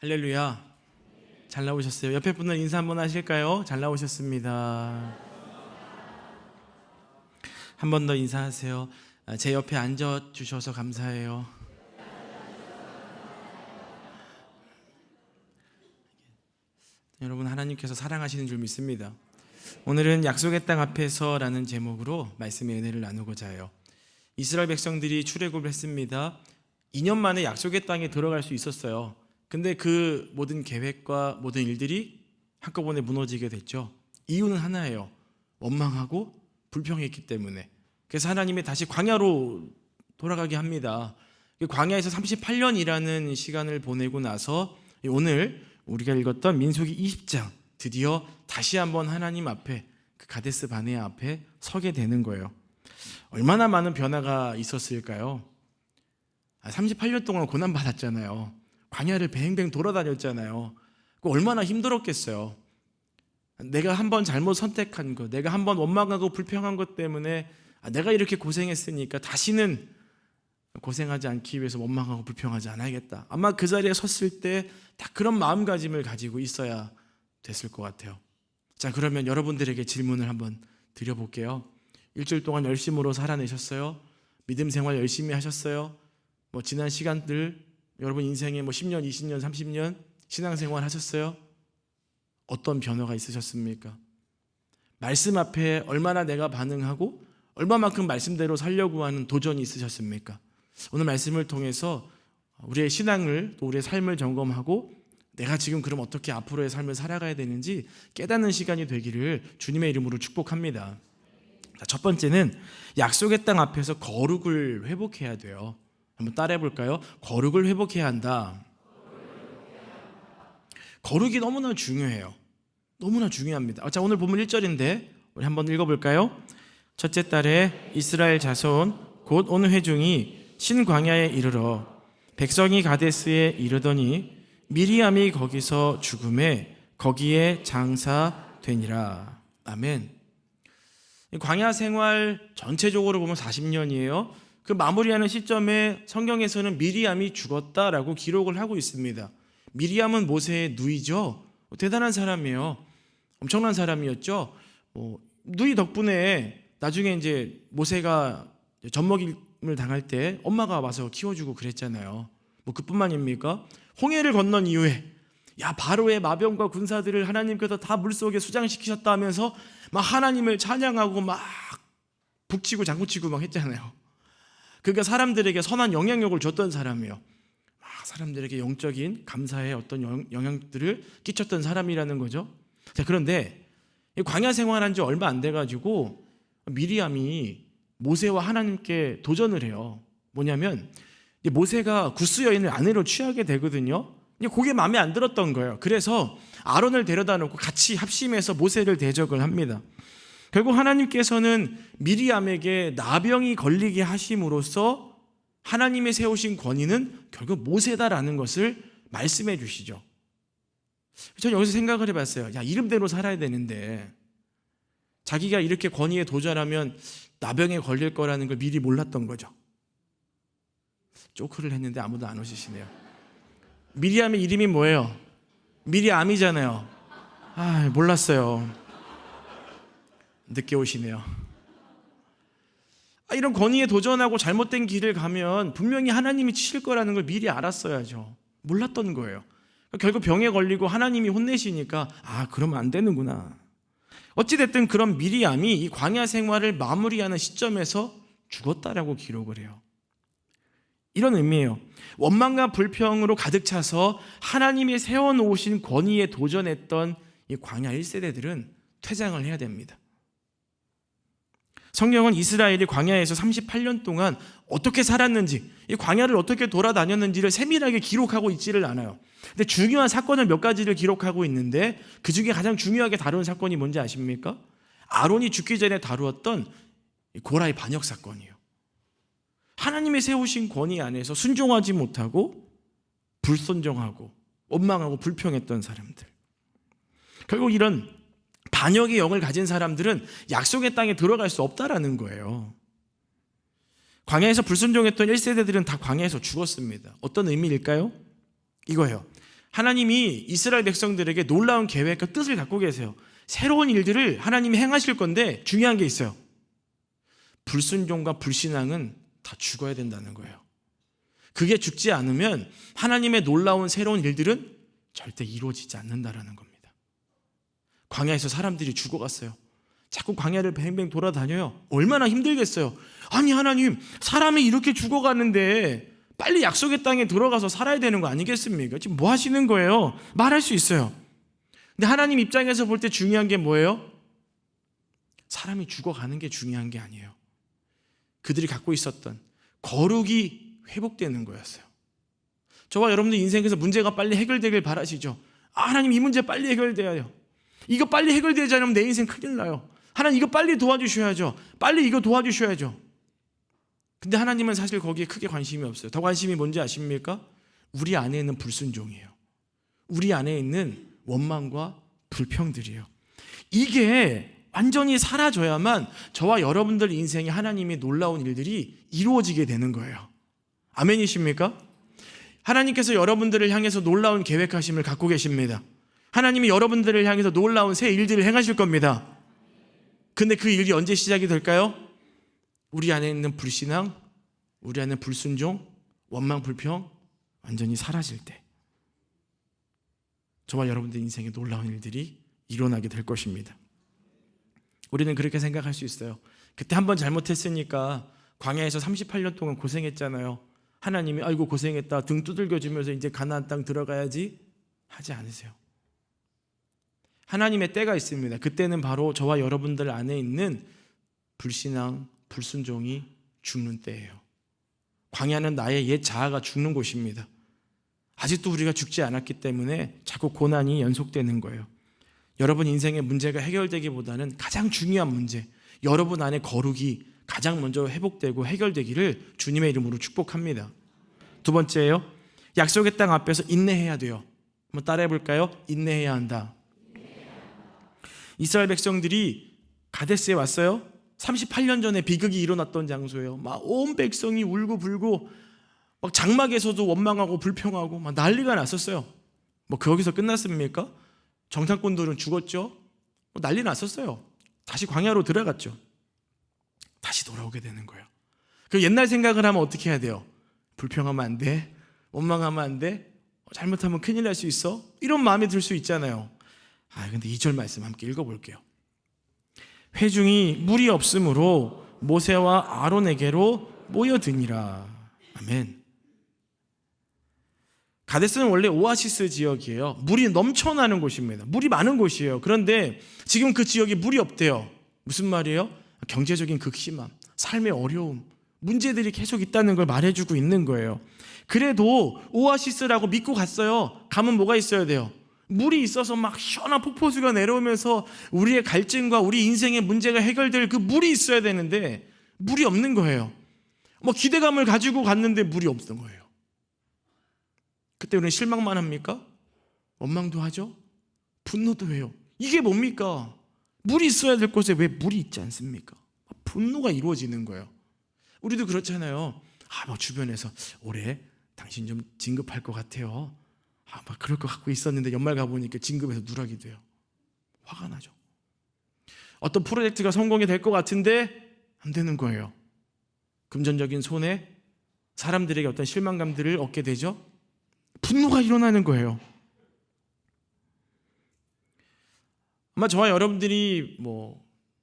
할렐루야. 잘 나오셨어요. 옆에 분들 인사 한번 하실까요? 잘 나오셨습니다. 한 번 더 인사하세요. 제 옆에 앉아주셔서 감사해요. 여러분, 하나님께서 사랑하시는 줄 믿습니다. 오늘은 약속의 땅 앞에서라는 제목으로 말씀의 은혜를 나누고자 해요. 이스라엘 백성들이 출애굽을 했습니다. 2년 만에 약속의 땅에 들어갈 수 있었어요. 근데 그 모든 계획과 모든 일들이 한꺼번에 무너지게 됐죠. 이유는 하나예요. 원망하고 불평했기 때문에. 그래서 하나님이 다시 광야로 돌아가게 합니다. 광야에서 38년이라는 시간을 보내고 나서 오늘 우리가 읽었던 민수기 20장, 드디어 다시 한번 하나님 앞에, 그 가데스 바네아 앞에 서게 되는 거예요. 얼마나 많은 변화가 있었을까요? 38년 동안 고난받았잖아요. 광야를 뱅뱅 돌아다녔잖아요. 얼마나 힘들었겠어요. 내가 한번 잘못 선택한 것, 내가 한번 원망하고 불평한 것 때문에 내가 이렇게 고생했으니까 다시는 고생하지 않기 위해서 원망하고 불평하지 않아야겠다. 아마 그 자리에 섰을 때 딱 그런 마음가짐을 가지고 있어야 됐을 것 같아요. 자, 그러면 여러분들에게 질문을 한번 드려볼게요. 일주일 동안 열심으로 살아내셨어요? 믿음 생활 열심히 하셨어요? 지난 시간들 여러분 인생에 10년, 20년, 30년 신앙생활 하셨어요? 어떤 변화가 있으셨습니까? 말씀 앞에 얼마나 내가 반응하고 얼마만큼 말씀대로 살려고 하는 도전이 있으셨습니까? 오늘 말씀을 통해서 우리의 신앙을, 또 우리의 삶을 점검하고 내가 지금 그럼 어떻게 앞으로의 삶을 살아가야 되는지 깨닫는 시간이 되기를 주님의 이름으로 축복합니다. 첫 번째는 약속의 땅 앞에서 거룩을 회복해야 돼요. 한번 따라해 볼까요? 거룩을 회복해야 한다. 거룩이 너무나 중요해요. 너무나 중요합니다. 자, 오늘 본문 1절인데 우리 한번 읽어볼까요? 첫째 달에 이스라엘 자손 곧 온 회중이 신광야에 이르러 백성이 가데스에 이르더니 미리암이 거기서 죽음에 거기에 장사되니라. 아멘. 광야 생활 전체적으로 보면 40년이에요. 그 마무리하는 시점에 성경에서는 미리암이 죽었다라고 기록을 하고 있습니다. 미리암은 모세의 누이죠. 대단한 사람이에요. 엄청난 사람이었죠. 누이 덕분에 나중에 이제 모세가 젖먹임을 당할 때 엄마가 와서 키워주고 그랬잖아요. 그뿐만입니까? 홍해를 건넌 이후에 바로의 마병과 군사들을 하나님께서 다 물속에 수장시키셨다 하면서 막 하나님을 찬양하고 막 북치고 장구치고 막 했잖아요. 그러니까 사람들에게 선한 영향력을 줬던 사람이에요. 사람들에게 영적인 감사의 어떤 영향들을 끼쳤던 사람이라는 거죠. 자, 그런데 광야 생활한 지 얼마 안 돼가지고 미리암이 모세와 하나님께 도전을 해요. 뭐냐면 모세가 구스 여인을 아내로 취하게 되거든요. 그게 마음에 안 들었던 거예요. 그래서 아론을 데려다 놓고 같이 합심해서 모세를 대적을 합니다. 결국 하나님께서는 미리암에게 나병이 걸리게 하심으로써 하나님의 세우신 권위는 결국 모세다라는 것을 말씀해 주시죠. 저는 여기서 생각을 해봤어요. 이름대로 살아야 되는데 자기가 이렇게 권위에 도전하면 나병에 걸릴 거라는 걸 미리 몰랐던 거죠. 쪼크를 했는데 아무도 안 오시시네요. 미리암의 이름이 뭐예요? 미리암이잖아요. 몰랐어요. 늦게 오시네요. 이런 권위에 도전하고 잘못된 길을 가면 분명히 하나님이 치실 거라는 걸 미리 알았어야죠. 몰랐던 거예요. 결국 병에 걸리고 하나님이 혼내시니까 그러면 안 되는구나. 어찌됐든 그런 미리암이 이 광야 생활을 마무리하는 시점에서 죽었다라고 기록을 해요. 이런 의미예요. 원망과 불평으로 가득 차서 하나님이 세워놓으신 권위에 도전했던 이 광야 1세대들은 퇴장을 해야 됩니다. 성경은 이스라엘이 광야에서 38년 동안 어떻게 살았는지, 이 광야를 어떻게 돌아다녔는지를 세밀하게 기록하고 있지를 않아요. 근데 중요한 사건을 몇 가지를 기록하고 있는데 그 중에 가장 중요하게 다룬 사건이 뭔지 아십니까? 아론이 죽기 전에 다루었던 고라의 반역 사건이에요. 하나님의 세우신 권위 안에서 순종하지 못하고 불순종하고 원망하고 불평했던 사람들. 결국 이런 반역의 영을 가진 사람들은 약속의 땅에 들어갈 수 없다라는 거예요. 광야에서 불순종했던 1세대들은 다 광야에서 죽었습니다. 어떤 의미일까요? 이거예요. 하나님이 이스라엘 백성들에게 놀라운 계획과 뜻을 갖고 계세요. 새로운 일들을 하나님이 행하실 건데 중요한 게 있어요. 불순종과 불신앙은 다 죽어야 된다는 거예요. 그게 죽지 않으면 하나님의 놀라운 새로운 일들은 절대 이루어지지 않는다라는 겁니다. 광야에서 사람들이 죽어갔어요. 자꾸 광야를 뱅뱅 돌아다녀요. 얼마나 힘들겠어요. 아니 하나님, 사람이 이렇게 죽어가는데 빨리 약속의 땅에 들어가서 살아야 되는 거 아니겠습니까? 지금 뭐 하시는 거예요? 말할 수 있어요. 근데 하나님 입장에서 볼 때 중요한 게 뭐예요? 사람이 죽어가는 게 중요한 게 아니에요. 그들이 갖고 있었던 거룩이 회복되는 거였어요. 저와 여러분들 인생에서 문제가 빨리 해결되길 바라시죠? 하나님, 이 문제 빨리 해결돼야 해요. 이거 빨리 해결되지 않으면 내 인생 큰일 나요. 하나님, 이거 빨리 도와주셔야죠. 빨리 이거 도와주셔야죠. 근데 하나님은 사실 거기에 크게 관심이 없어요. 더 관심이 뭔지 아십니까? 우리 안에 있는 불순종이에요. 우리 안에 있는 원망과 불평들이에요. 이게 완전히 사라져야만 저와 여러분들 인생에 하나님의 놀라운 일들이 이루어지게 되는 거예요. 아멘이십니까? 하나님께서 여러분들을 향해서 놀라운 계획하심을 갖고 계십니다. 하나님이 여러분들을 향해서 놀라운 새 일들을 행하실 겁니다. 근데 그 일이 언제 시작이 될까요? 우리 안에 있는 불신앙, 우리 안에 불순종, 원망, 불평 완전히 사라질 때 저와 여러분들 인생에 놀라운 일들이 일어나게 될 것입니다. 우리는 그렇게 생각할 수 있어요. 그때 한번 잘못했으니까 광야에서 38년 동안 고생했잖아요. 하나님이 아이고 고생했다 등 두들겨주면서 이제 가나안 땅 들어가야지 하지 않으세요. 하나님의 때가 있습니다. 그때는 바로 저와 여러분들 안에 있는 불신앙, 불순종이 죽는 때예요. 광야는 나의 옛 자아가 죽는 곳입니다. 아직도 우리가 죽지 않았기 때문에 자꾸 고난이 연속되는 거예요. 여러분 인생의 문제가 해결되기보다는 가장 중요한 문제, 여러분 안에 거룩이 가장 먼저 회복되고 해결되기를 주님의 이름으로 축복합니다. 두 번째예요. 약속의 땅 앞에서 인내해야 돼요. 한번 따라해 볼까요? 인내해야 한다. 이스라엘 백성들이 가데스에 왔어요. 38년 전에 비극이 일어났던 장소예요. 막 온 백성이 울고 불고 막 장막에서도 원망하고 불평하고 막 난리가 났었어요. 뭐 거기서 끝났습니까? 정탐꾼들은 죽었죠. 난리 났었어요. 다시 광야로 들어갔죠. 다시 돌아오게 되는 거예요. 그 옛날 생각을 하면 어떻게 해야 돼요? 불평하면 안 돼. 원망하면 안 돼. 잘못하면 큰일 날 수 있어. 이런 마음이 들 수 있잖아요. 근데 2절 말씀 함께 읽어볼게요. 회중이 물이 없으므로 모세와 아론에게로 모여드니라. 아멘. 가데스는 원래 오아시스 지역이에요. 물이 넘쳐나는 곳입니다. 물이 많은 곳이에요. 그런데 지금 그 지역에 물이 없대요. 무슨 말이에요? 경제적인 극심함, 삶의 어려움, 문제들이 계속 있다는 걸 말해주고 있는 거예요. 그래도 오아시스라고 믿고 갔어요. 가면 뭐가 있어야 돼요? 물이 있어서 막 시원한 폭포수가 내려오면서 우리의 갈증과 우리 인생의 문제가 해결될 그 물이 있어야 되는데 물이 없는 거예요. 뭐 기대감을 가지고 갔는데 물이 없는 거예요. 그때 우리는 실망만 합니까? 원망도 하죠? 분노도 해요. 이게 뭡니까? 물이 있어야 될 곳에 왜 물이 있지 않습니까? 분노가 이루어지는 거예요. 우리도 그렇잖아요. 뭐 주변에서 올해 당신 좀 진급할 것 같아요. 막 그럴 것 같고 있었는데 연말 가보니까 진급해서 누락이 돼요. 화가 나죠. 어떤 프로젝트가 성공이 될 것 같은데 안 되는 거예요. 금전적인 손해, 사람들에게 어떤 실망감들을 얻게 되죠. 분노가 일어나는 거예요. 아마 저와 여러분들이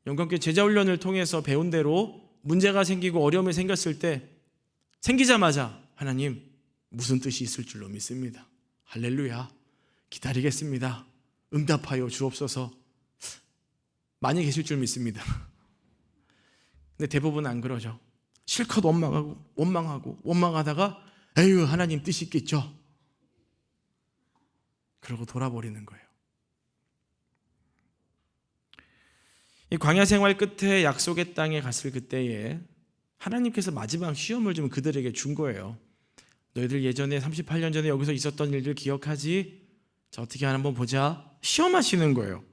영광교회 제자훈련을 통해서 배운 대로 문제가 생기고 어려움이 생겼을 때 생기자마자 하나님 무슨 뜻이 있을 줄로 믿습니다. 할렐루야. 기다리겠습니다. 응답하여 주옵소서. 많이 계실 줄 믿습니다. 근데 대부분 안 그러죠. 실컷 원망하다가 에휴 하나님 뜻이 있겠죠. 그러고 돌아버리는 거예요. 이 광야 생활 끝에 약속의 땅에 갔을 그때에 하나님께서 마지막 시험을 좀 그들에게 준 거예요. 너희들 예전에 38년 전에 여기서 있었던 일들 기억하지? 자, 어떻게 하나 한번 보자. 시험하시는 거예요.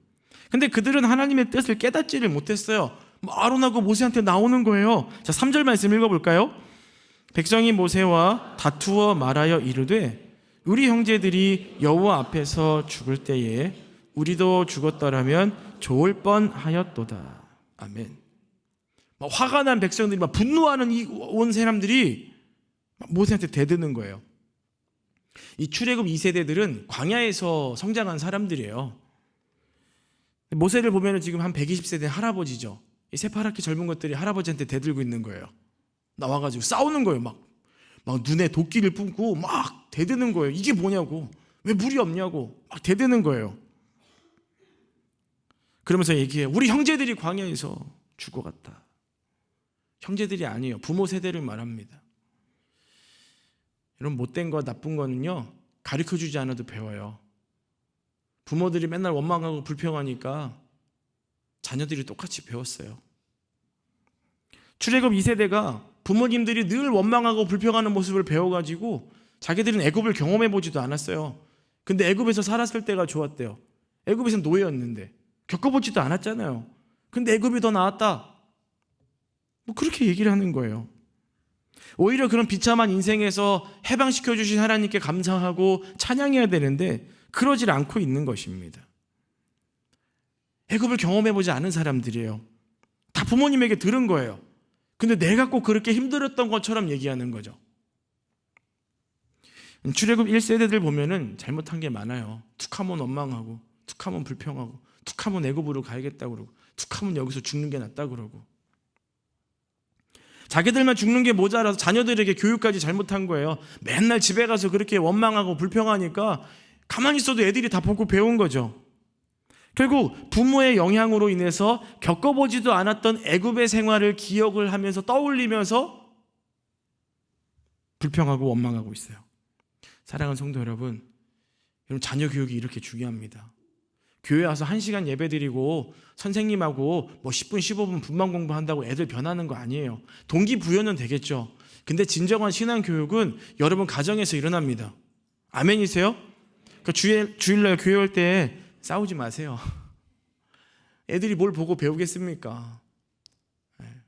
근데 그들은 하나님의 뜻을 깨닫지를 못했어요. 아론하고 모세한테 나오는 거예요. 자, 3절 말씀 읽어볼까요? 백성이 모세와 다투어 말하여 이르되 우리 형제들이 여호와 앞에서 죽을 때에 우리도 죽었더라면 좋을 뻔하였도다. 아멘. 막 화가 난 백성들이, 막 분노하는 온 사람들이 모세한테 대드는 거예요. 이 출애굽 2세대들은 광야에서 성장한 사람들이에요. 모세를 보면 지금 한 120세대 할아버지죠. 이 새파랗게 젊은 것들이 할아버지한테 대들고 있는 거예요. 나와가지고 싸우는 거예요. 막 눈에 도끼를 뿜고 막 대드는 거예요. 이게 뭐냐고, 왜 물이 없냐고 막 대드는 거예요. 그러면서 얘기해, 우리 형제들이 광야에서 죽어갔다. 형제들이 아니에요. 부모 세대를 말합니다. 이런 못된 거, 나쁜 거는요, 가르쳐주지 않아도 배워요. 부모들이 맨날 원망하고 불평하니까 자녀들이 똑같이 배웠어요. 출애굽 2세대가 부모님들이 늘 원망하고 불평하는 모습을 배워가지고 자기들은 애굽을 경험해보지도 않았어요. 근데 애굽에서 살았을 때가 좋았대요. 애굽에서는 노예였는데 겪어보지도 않았잖아요. 근데 애굽이 더 나았다, 뭐 그렇게 얘기를 하는 거예요. 오히려 그런 비참한 인생에서 해방시켜 주신 하나님께 감사하고 찬양해야 되는데 그러질 않고 있는 것입니다. 애굽을 경험해보지 않은 사람들이에요. 다 부모님에게 들은 거예요. 근데 내가 꼭 그렇게 힘들었던 것처럼 얘기하는 거죠. 출애굽 1세대들 보면은 잘못한 게 많아요. 툭하면 원망하고, 툭하면 불평하고, 툭하면 애굽으로 가야겠다고 그러고, 툭하면 여기서 죽는 게 낫다 그러고, 자기들만 죽는 게 모자라서 자녀들에게 교육까지 잘못한 거예요. 맨날 집에 가서 그렇게 원망하고 불평하니까 가만히 있어도 애들이 다 보고 배운 거죠. 결국 부모의 영향으로 인해서 겪어보지도 않았던 애굽의 생활을 기억을 하면서 떠올리면서 불평하고 원망하고 있어요. 사랑하는 성도 여러분, 자녀 교육이 이렇게 중요합니다. 교회 와서 1시간 예배드리고 선생님하고 뭐 10분 15분 분만 공부한다고 애들 변하는 거 아니에요. 동기부여는 되겠죠. 근데 진정한 신앙교육은 여러분 가정에서 일어납니다. 아멘이세요? 그러니까 주일날 교회 올 때 싸우지 마세요. 애들이 뭘 보고 배우겠습니까?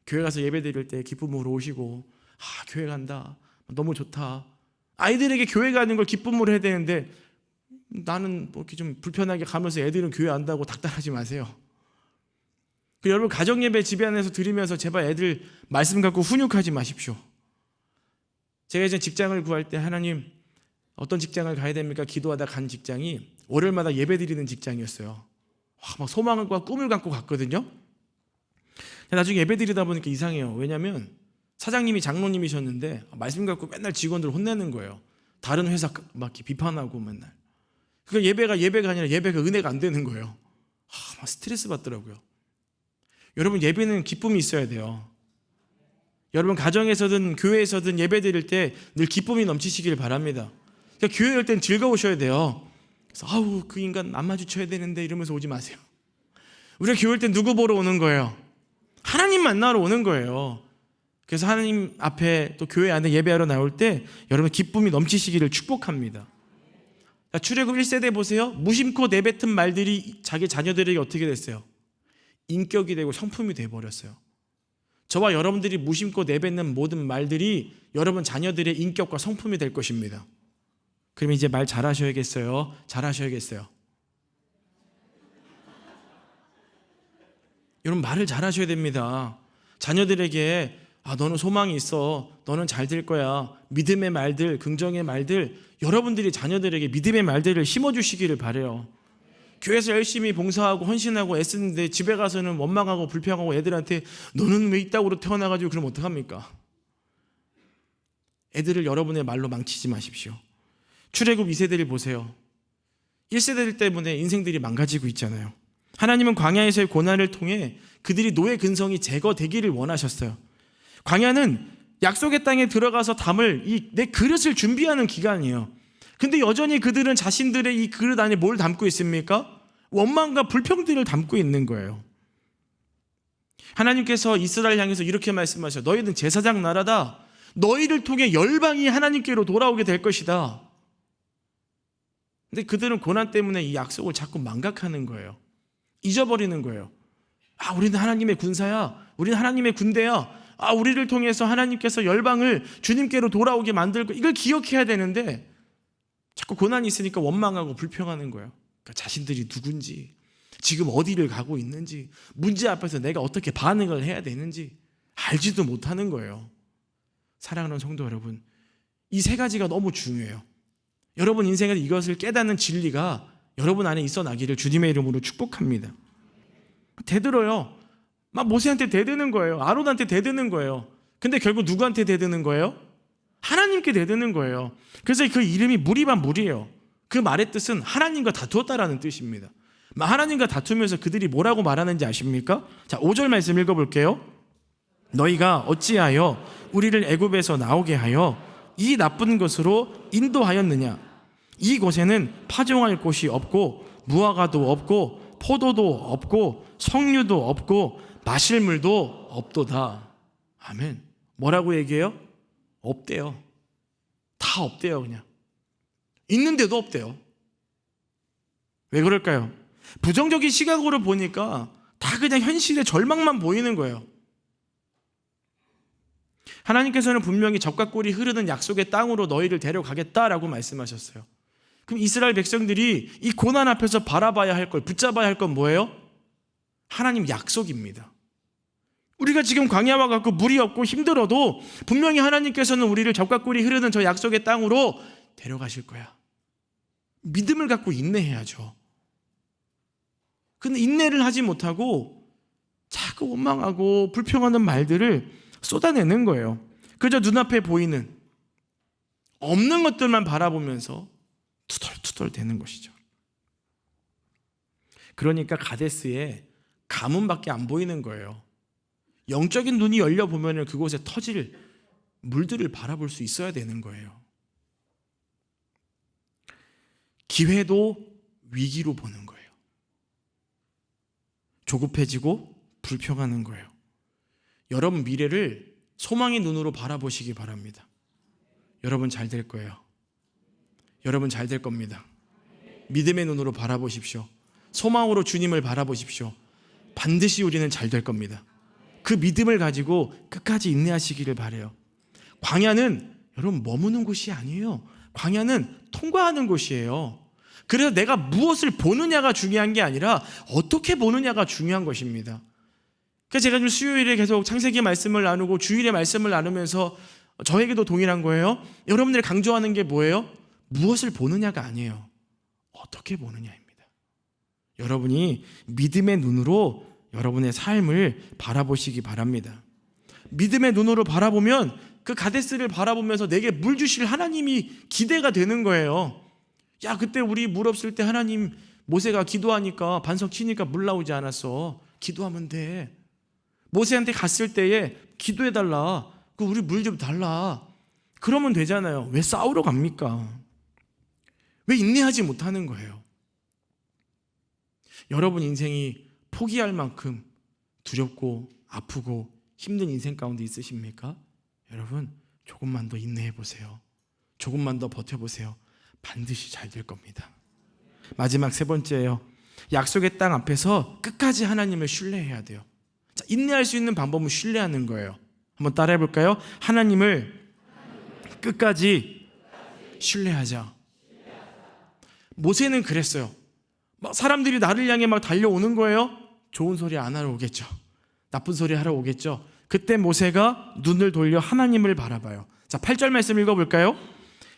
교회 가서 예배 드릴 때 기쁨으로 오시고, 교회 간다, 너무 좋다. 아이들에게 교회 가는 걸 기쁨으로 해야 되는데 나는 뭐 이렇게 좀 불편하게 가면서 애들은 교회 안다고 닥달하지 마세요. 여러분 가정 예배 집에 안에서 드리면서 제발 애들 말씀 갖고 훈육하지 마십시오. 제가 이제 직장을 구할 때 하나님 어떤 직장을 가야 됩니까? 기도하다 간 직장이 월요일마다 예배 드리는 직장이었어요. 막 소망과 꿈을 갖고 갔거든요. 나중에 예배 드리다 보니까 이상해요. 왜냐하면 사장님이 장로님이셨는데 말씀 갖고 맨날 직원들 혼내는 거예요. 다른 회사 막 이렇게 비판하고 맨날. 그러니까 예배가 아니라 예배가 은혜가 안 되는 거예요. 막 스트레스 받더라고요. 여러분 예배는 기쁨이 있어야 돼요. 여러분 가정에서든 교회에서든 예배 드릴 때 늘 기쁨이 넘치시길 바랍니다. 그러니까 교회 올 땐 즐거우셔야 돼요. 그래서 그 인간 안 마주쳐야 되는데 이러면서 오지 마세요. 우리가 교회 올 땐 누구 보러 오는 거예요? 하나님 만나러 오는 거예요. 그래서 하나님 앞에 또 교회 안에 예배하러 나올 때 여러분 기쁨이 넘치시기를 축복합니다. 출애굽 1세대 보세요. 무심코 내뱉은 말들이 자기 자녀들에게 어떻게 됐어요? 인격이 되고 성품이 되어버렸어요. 저와 여러분들이 무심코 내뱉는 모든 말들이 여러분 자녀들의 인격과 성품이 될 것입니다. 그럼 이제 말 잘하셔야겠어요. 잘하셔야겠어요. 여러분 말을 잘하셔야 됩니다. 자녀들에게 너는 소망이 있어, 너는 잘 될 거야, 믿음의 말들, 긍정의 말들, 여러분들이 자녀들에게 믿음의 말들을 심어주시기를 바라요. 교회에서 열심히 봉사하고 헌신하고 애쓰는데 집에 가서는 원망하고 불평하고 애들한테 너는 왜 이따구로 태어나가지고 그러면 어떡합니까? 애들을 여러분의 말로 망치지 마십시오. 출애굽 2세대를 보세요. 1세대들 때문에 인생들이 망가지고 있잖아요. 하나님은 광야에서의 고난을 통해 그들이 노예 근성이 제거되기를 원하셨어요. 광야는 약속의 땅에 들어가서 담을 내 그릇을 준비하는 기간이에요. 근데 여전히 그들은 자신들의 이 그릇 안에 뭘 담고 있습니까? 원망과 불평들을 담고 있는 거예요. 하나님께서 이스라엘 향해서 이렇게 말씀하셔요. 너희는 제사장 나라다. 너희를 통해 열방이 하나님께로 돌아오게 될 것이다. 근데 그들은 고난 때문에 이 약속을 자꾸 망각하는 거예요. 잊어버리는 거예요. 우리는 하나님의 군사야. 우리는 하나님의 군대야. 우리를 통해서 하나님께서 열방을 주님께로 돌아오게 만들 거, 이걸 기억해야 되는데 자꾸 고난이 있으니까 원망하고 불평하는 거예요. 그러니까 자신들이 누군지, 지금 어디를 가고 있는지, 문제 앞에서 내가 어떻게 반응을 해야 되는지 알지도 못하는 거예요. 사랑하는 성도 여러분, 이 세 가지가 너무 중요해요. 여러분 인생에서 이것을 깨닫는 진리가 여러분 안에 있어 나기를 주님의 이름으로 축복합니다. 대들어요. 막 모세한테 대드는 거예요. 아론한테 대드는 거예요. 근데 결국 누구한테 대드는 거예요? 하나님께 대드는 거예요. 그래서 그 이름이 무리반 무리예요. 그 말의 뜻은 하나님과 다투었다라는 뜻입니다. 하나님과 다투면서 그들이 뭐라고 말하는지 아십니까? 자, 5절 말씀 읽어볼게요. 너희가 어찌하여 우리를 애굽에서 나오게 하여 이 나쁜 것으로 인도하였느냐? 이곳에는 파종할 곳이 없고 무화과도 없고 포도도 없고 석류도 없고 마실 물도 없도다. 아멘. 뭐라고 얘기해요? 없대요. 다 없대요. 그냥 있는데도 없대요. 왜 그럴까요? 부정적인 시각으로 보니까 다 그냥 현실의 절망만 보이는 거예요. 하나님께서는 분명히 젖과 꿀이 흐르는 약속의 땅으로 너희를 데려가겠다라고 말씀하셨어요. 그럼 이스라엘 백성들이 이 고난 앞에서 바라봐야 할 걸, 붙잡아야 할 건 뭐예요? 하나님 약속입니다. 우리가 지금 광야와 같고 물이 없고 힘들어도 분명히 하나님께서는 우리를 젖과 꿀이 흐르는 저 약속의 땅으로 데려가실 거야. 믿음을 갖고 인내해야죠. 근데 인내를 하지 못하고 자꾸 원망하고 불평하는 말들을 쏟아내는 거예요. 그저 눈앞에 보이는 없는 것들만 바라보면서 투덜투덜 대는 것이죠. 그러니까 가데스에 가뭄밖에 안 보이는 거예요. 영적인 눈이 열려보면 그곳에 터질 물들을 바라볼 수 있어야 되는 거예요. 기회도 위기로 보는 거예요. 조급해지고 불평하는 거예요. 여러분 미래를 소망의 눈으로 바라보시기 바랍니다. 여러분 잘 될 거예요. 여러분 잘 될 겁니다. 믿음의 눈으로 바라보십시오. 소망으로 주님을 바라보십시오. 반드시 우리는 잘 될 겁니다. 그 믿음을 가지고 끝까지 인내하시기를 바라요. 광야는 여러분 머무는 곳이 아니에요. 광야는 통과하는 곳이에요. 그래서 내가 무엇을 보느냐가 중요한 게 아니라 어떻게 보느냐가 중요한 것입니다. 그래서 제가 좀 수요일에 계속 창세기 말씀을 나누고 주일에 말씀을 나누면서 저에게도 동일한 거예요. 여러분들이 강조하는 게 뭐예요? 무엇을 보느냐가 아니에요. 어떻게 보느냐입니다. 여러분이 믿음의 눈으로 여러분의 삶을 바라보시기 바랍니다. 믿음의 눈으로 바라보면 그 가데스를 바라보면서 내게 물 주실 하나님이 기대가 되는 거예요. 야, 그때 우리 물 없을 때 하나님 모세가 기도하니까 반석 치니까 물 나오지 않았어. 기도하면 돼. 모세한테 갔을 때에 기도해달라. 우리 물 좀 달라. 그러면 되잖아요. 왜 싸우러 갑니까? 왜 인내하지 못하는 거예요? 여러분 인생이 포기할 만큼 두렵고 아프고 힘든 인생 가운데 있으십니까? 여러분 조금만 더 인내해 보세요. 조금만 더 버텨보세요. 반드시 잘 될 겁니다. 마지막 세 번째예요. 약속의 땅 앞에서 끝까지 하나님을 신뢰해야 돼요. 자, 인내할 수 있는 방법은 신뢰하는 거예요. 한번 따라해 볼까요? 하나님을 끝까지 신뢰하자. 모세는 그랬어요. 막 사람들이 나를 향해 막 달려오는 거예요. 좋은 소리 안 하러 오겠죠. 나쁜 소리 하러 오겠죠. 그때 모세가 눈을 돌려 하나님을 바라봐요. 자, 8절 말씀 읽어볼까요?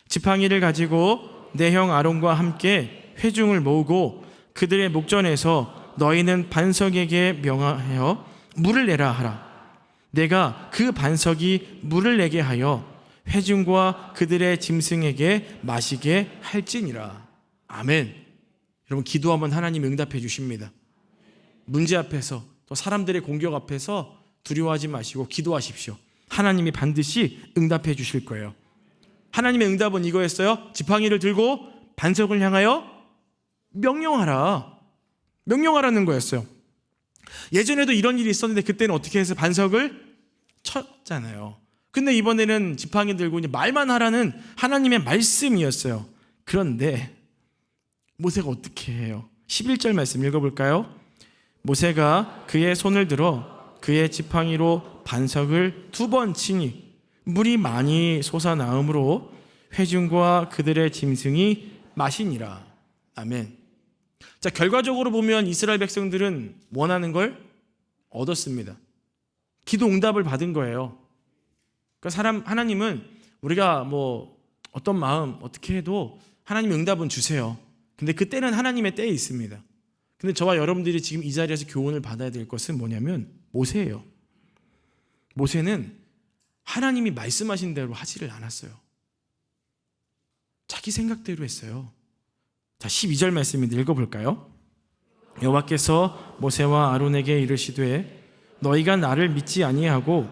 지팡이를 가지고 내 형 아론과 함께 회중을 모으고 그들의 목전에서 너희는 반석에게 명하여 물을 내라 하라. 내가 그 반석이 물을 내게 하여 회중과 그들의 짐승에게 마시게 할지니라. 아멘. 여러분 기도하면 하나님 응답해 주십니다. 문제 앞에서 또 사람들의 공격 앞에서 두려워하지 마시고 기도하십시오. 하나님이 반드시 응답해 주실 거예요. 하나님의 응답은 이거였어요. 지팡이를 들고 반석을 향하여 명령하라. 명령하라는 거였어요. 예전에도 이런 일이 있었는데 그때는 어떻게 해서 반석을 쳤잖아요. 근데 이번에는 지팡이 들고 이제 말만 하라는 하나님의 말씀이었어요. 그런데 모세가 어떻게 해요? 11절 말씀 읽어볼까요? 모세가 그의 손을 들어 그의 지팡이로 반석을 2번 치니 물이 많이 솟아나므로 회중과 그들의 짐승이 마시니라. 아멘. 자, 결과적으로 보면 이스라엘 백성들은 원하는 걸 얻었습니다. 기도 응답을 받은 거예요. 그러니까 하나님은 우리가 어떤 마음 어떻게 해도 하나님 응답은 주세요. 근데 그때는 하나님의 때에 있습니다. 근데 저와 여러분들이 지금 이 자리에서 교훈을 받아야 될 것은 뭐냐면 모세예요. 모세는 하나님이 말씀하신 대로 하지를 않았어요. 자기 생각대로 했어요. 자, 12절 말씀인데 읽어볼까요? 여호와께서 모세와 아론에게 이르시되 너희가 나를 믿지 아니하고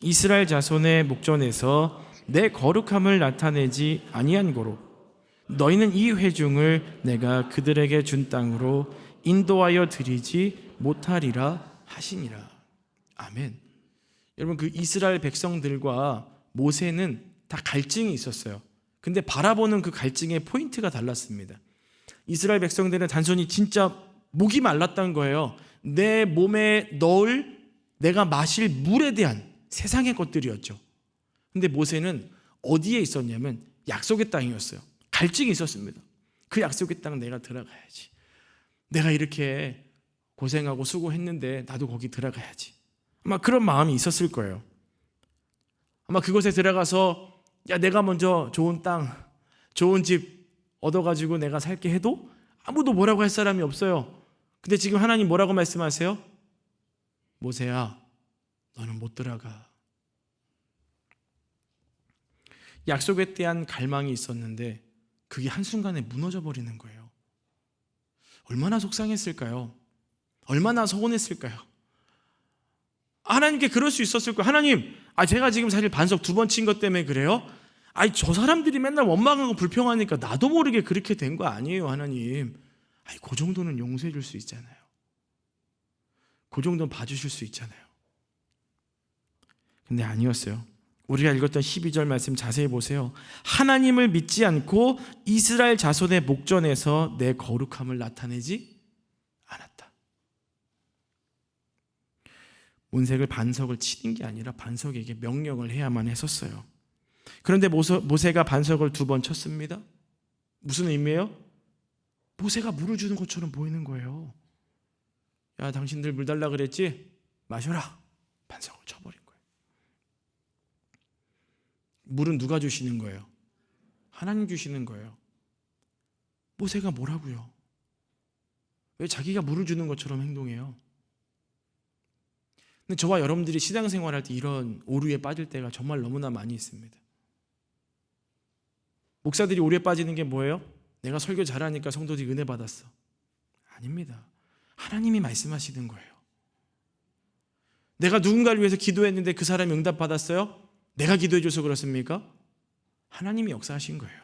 이스라엘 자손의 목전에서 내 거룩함을 나타내지 아니한 고로 너희는 이 회중을 내가 그들에게 준 땅으로 인도하여 드리지 못하리라 하시니라. 아멘. 여러분, 그 이스라엘 백성들과 모세는 다 갈증이 있었어요. 근데 바라보는 그 갈증의 포인트가 달랐습니다. 이스라엘 백성들은 단순히 진짜 목이 말랐다는 거예요. 내 몸에 넣을 내가 마실 물에 대한 세상의 것들이었죠. 근데 모세는 어디에 있었냐면 약속의 땅이었어요. 갈증이 있었습니다. 그 약속의 땅 내가 들어가야지. 내가 이렇게 고생하고 수고했는데 나도 거기 들어가야지. 아마 그런 마음이 있었을 거예요. 아마 그곳에 들어가서 내가 먼저 좋은 땅, 좋은 집 얻어가지고 내가 살게 해도 아무도 뭐라고 할 사람이 없어요. 근데 지금 하나님 뭐라고 말씀하세요? 모세야, 너는 못 들어가. 약속에 대한 갈망이 있었는데 그게 한순간에 무너져 버리는 거예요. 얼마나 속상했을까요? 얼마나 서운했을까요? 하나님께 그럴 수 있었을 거예요. 하나님, 제가 지금 사실 반석 2번 친 것 때문에 그래요? 저 사람들이 맨날 원망하고 불평하니까 나도 모르게 그렇게 된 거 아니에요, 하나님. 그 정도는 용서해 줄 수 있잖아요. 그 정도는 봐주실 수 있잖아요. 근데 아니었어요. 우리가 읽었던 12절 말씀 자세히 보세요. 하나님을 믿지 않고 이스라엘 자손의 목전에서 내 거룩함을 나타내지 않았다. 문색을 반석을 치는 게 아니라 반석에게 명령을 해야만 했었어요. 그런데 모세가 반석을 2번 쳤습니다. 무슨 의미예요? 모세가 물을 주는 것처럼 보이는 거예요. 야, 당신들 물 달라 그랬지? 마셔라. 반석을 쳐버린 거예요. 물은 누가 주시는 거예요? 하나님 주시는 거예요. 모세가 뭐라고요? 왜 자기가 물을 주는 것처럼 행동해요? 근데 저와 여러분들이 신앙생활할 때 이런 오류에 빠질 때가 정말 너무나 많이 있습니다. 목사들이 오류에 빠지는 게 뭐예요? 내가 설교 잘하니까 성도들이 은혜 받았어. 아닙니다. 하나님이 말씀하시는 거예요. 내가 누군가를 위해서 기도했는데 그 사람이 응답 받았어요? 내가 기도해줘서 그렇습니까? 하나님이 역사하신 거예요.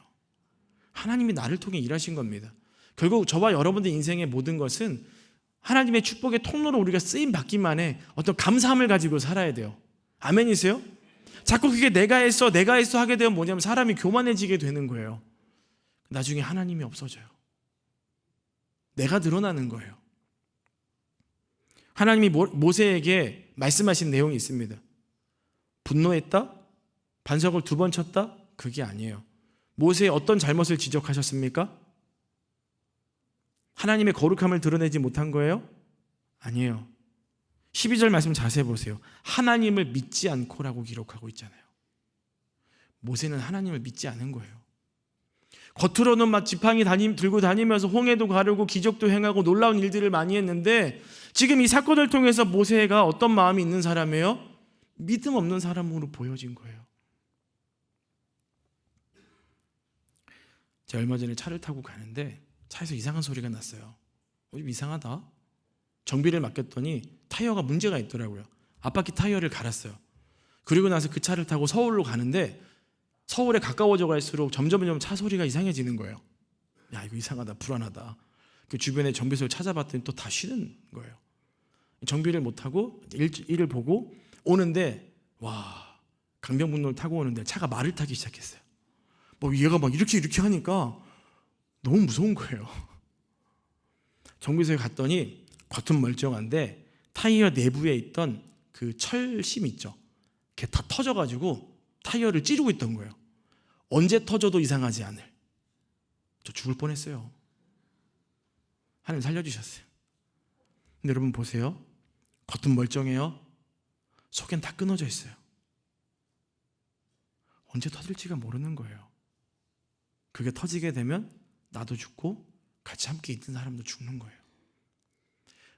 하나님이 나를 통해 일하신 겁니다. 결국 저와 여러분들 인생의 모든 것은 하나님의 축복의 통로로 우리가 쓰임 받기만 해 어떤 감사함을 가지고 살아야 돼요. 아멘이세요? 자꾸 그게 내가 했어 하게 되면 뭐냐면 사람이 교만해지게 되는 거예요. 나중에 하나님이 없어져요. 내가 드러나는 거예요. 하나님이 모세에게 말씀하신 내용이 있습니다. 분노했다? 반석을 2번 쳤다? 그게 아니에요. 모세의 어떤 잘못을 지적하셨습니까? 하나님의 거룩함을 드러내지 못한 거예요? 아니에요. 12절 말씀 자세히 보세요. 하나님을 믿지 않고라고 기록하고 있잖아요. 모세는 하나님을 믿지 않은 거예요. 겉으로는 막 지팡이 들고 다니면서 홍해도 가르고 기적도 행하고 놀라운 일들을 많이 했는데 지금 이 사건을 통해서 모세가 어떤 마음이 있는 사람이에요? 믿음 없는 사람으로 보여진 거예요. 제가 얼마 전에 차를 타고 가는데 차에서 이상한 소리가 났어요. 좀 이상하다. 정비를 맡겼더니 타이어가 문제가 있더라고요. 앞바퀴 타이어를 갈았어요. 그리고 나서 그 차를 타고 서울로 가는데 서울에 가까워져 갈수록 점점 차 소리가 이상해지는 거예요. 야, 이거 이상하다, 불안하다. 그 주변에 정비소를 찾아봤더니 또 다 쉬는 거예요. 정비를 못하고 일을 보고 오는데 강변북로를 타고 오는데 차가 말을 타기 시작했어요. 얘가 막 이렇게 하니까 너무 무서운 거예요. 정비소에 갔더니 겉은 멀쩡한데 타이어 내부에 있던 그 철심 있죠. 그게 다 터져가지고 타이어를 찌르고 있던 거예요. 언제 터져도 이상하지 않을 저 죽을 뻔했어요. 하나님 살려주셨어요. 근데 여러분 보세요. 겉은 멀쩡해요. 속엔 다 끊어져 있어요. 언제 터질지가 모르는 거예요. 그게 터지게 되면 나도 죽고 같이 함께 있던 사람도 죽는 거예요.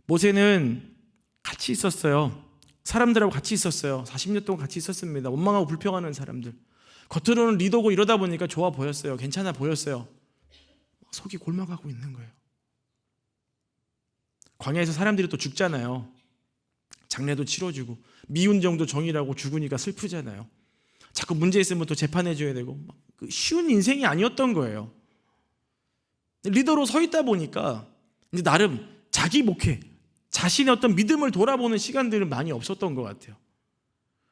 모세는 같이 있었어요. 사람들하고 같이 있었어요. 40년 동안 같이 있었습니다. 원망하고 불평하는 사람들. 겉으로는 리더고 이러다 보니까 좋아 보였어요. 괜찮아 보였어요. 속이 골마가고 있는 거예요. 광야에서 사람들이 또 죽잖아요. 장례도 치러주고 미운 정도 정이라고 죽으니까 슬프잖아요. 자꾸 문제 있으면 또 재판해줘야 되고 쉬운 인생이 아니었던 거예요. 리더로 서 있다 보니까 이제 나름 자기 목회, 자신의 어떤 믿음을 돌아보는 시간들은 많이 없었던 것 같아요.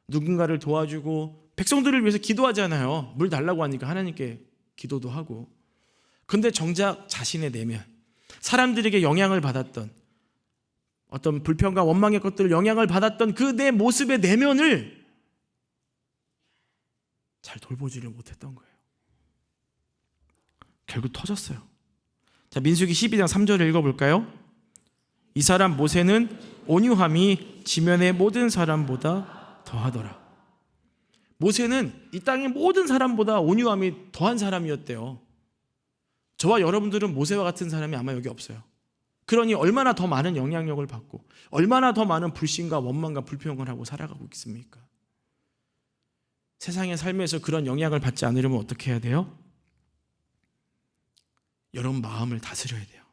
누군가를 도와주고 백성들을 위해서 기도하잖아요. 물 달라고 하니까 하나님께 기도도 하고. 근데 정작 자신의 내면, 사람들에게 영향을 받았던 어떤 불평과 원망의 것들을 영향을 받았던 그 내 모습의 내면을 잘 돌보지를 못했던 거예요. 결국 터졌어요. 자, 민수기 12장 3절을 읽어볼까요? 이 사람 모세는 온유함이 지면의 모든 사람보다 더하더라. 모세는 이 땅의 모든 사람보다 온유함이 더한 사람이었대요. 저와 여러분들은 모세와 같은 사람이 아마 여기 없어요. 그러니 얼마나 더 많은 영향력을 받고 얼마나 더 많은 불신과 원망과 불평을 하고 살아가고 있습니까? 세상의 삶에서 그런 영향을 받지 않으려면 어떻게 해야 돼요? 여러분 마음을 다스려야 돼요.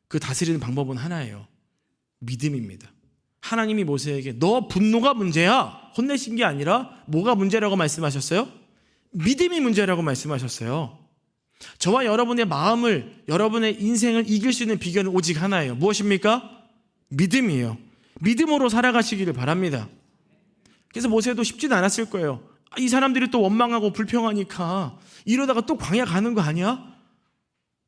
그 다스리는 방법은 하나예요. 믿음입니다. 하나님이 모세에게 너 분노가 문제야 혼내신 게 아니라 뭐가 문제라고 말씀하셨어요? 믿음이 문제라고 말씀하셨어요. 저와 여러분의 마음을, 여러분의 인생을 이길 수 있는 비결은 오직 하나예요. 무엇입니까? 믿음이에요. 믿음으로 살아가시기를 바랍니다. 그래서 모세도 쉽지는 않았을 거예요. 이 사람들이 또 원망하고 불평하니까 이러다가 또 광야 가는 거 아니야?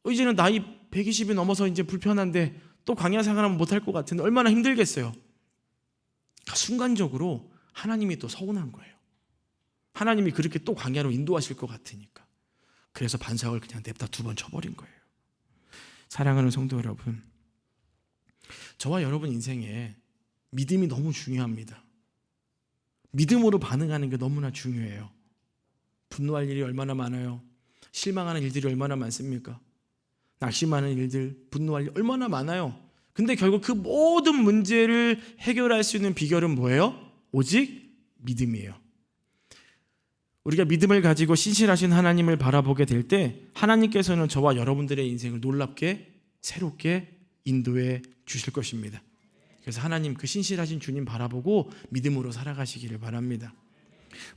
이제는 나이 120이 넘어서 이제 불편한데 또 광야 생활하면 못할 것 같은데 얼마나 힘들겠어요. 그러니까 순간적으로 하나님이 또 서운한 거예요. 하나님이 그렇게 또 광야로 인도하실 것 같으니까. 그래서 반석을 그냥 냅다 2번 쳐버린 거예요. 사랑하는 성도 여러분, 저와 여러분 인생에 믿음이 너무 중요합니다. 믿음으로 반응하는 게 너무나 중요해요. 분노할 일이 얼마나 많아요. 실망하는 일들이 얼마나 많습니까? 낙심하는 일들, 분노할 일 얼마나 많아요. 근데 결국 그 모든 문제를 해결할 수 있는 비결은 뭐예요? 오직 믿음이에요. 우리가 믿음을 가지고 신실하신 하나님을 바라보게 될 때 하나님께서는 저와 여러분들의 인생을 놀랍게 새롭게 인도해 주실 것입니다. 그래서 하나님 그 신실하신 주님 바라보고 믿음으로 살아가시기를 바랍니다.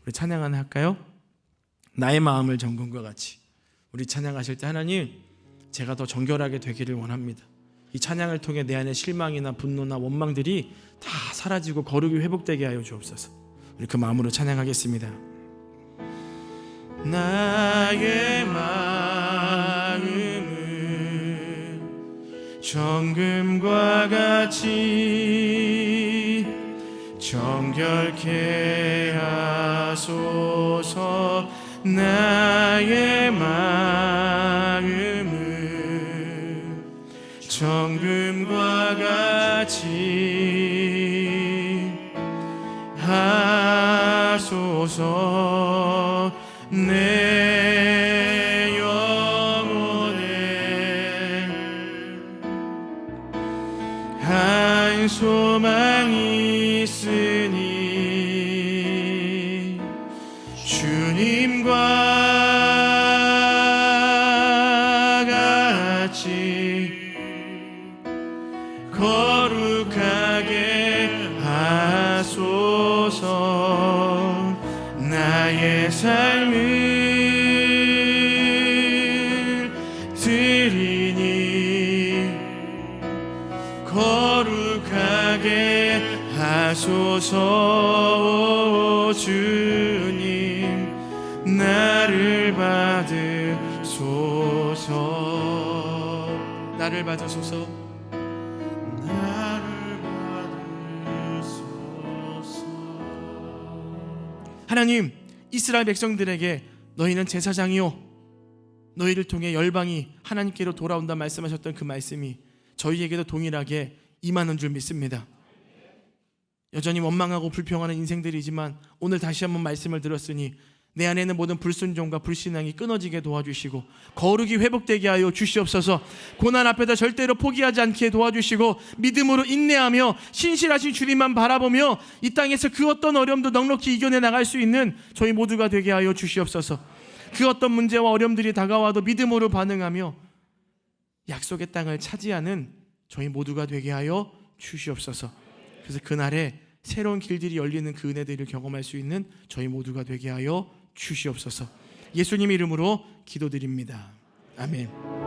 우리 찬양 하나 할까요? 나의 마음을 정금과 같이. 우리 찬양하실 때 하나님 제가 더 정결하게 되기를 원합니다. 이 찬양을 통해 내 안에 실망이나 분노나 원망들이 다 사라지고 거룩이 회복되게 하여 주옵소서. 우리 그 마음으로 찬양하겠습니다. 나의 마음은 정금과 같이 정결케 하소서. 나의 마음은 정금과 같이 하소서. 내 영혼에 한 소망이 있으니 주님과 같이 거룩하게 하소서. 나의 삶을 드리니 거룩하게 하소서. 주님 나를 받으소서. 나를 받으소서. 나를 받으소서. 하나님, 이스라엘 백성들에게 너희는 제사장이요 너희를 통해 열방이 하나님께로 돌아온다 말씀하셨던 그 말씀이 저희에게도 동일하게 임하는 줄 믿습니다. 여전히 원망하고 불평하는 인생들이지만 오늘 다시 한번 말씀을 들었으니 내 안에 있는 모든 불순종과 불신앙이 끊어지게 도와주시고 거룩이 회복되게 하여 주시옵소서. 고난 앞에서 절대로 포기하지 않게 도와주시고 믿음으로 인내하며 신실하신 주님만 바라보며 이 땅에서 그 어떤 어려움도 넉넉히 이겨내 나갈 수 있는 저희 모두가 되게 하여 주시옵소서. 그 어떤 문제와 어려움들이 다가와도 믿음으로 반응하며 약속의 땅을 차지하는 저희 모두가 되게 하여 주시옵소서. 그래서 그날에 새로운 길들이 열리는 그 은혜들을 경험할 수 있는 저희 모두가 되게 하여 주시옵소서. 예수님 이름으로 기도드립니다. 아멘.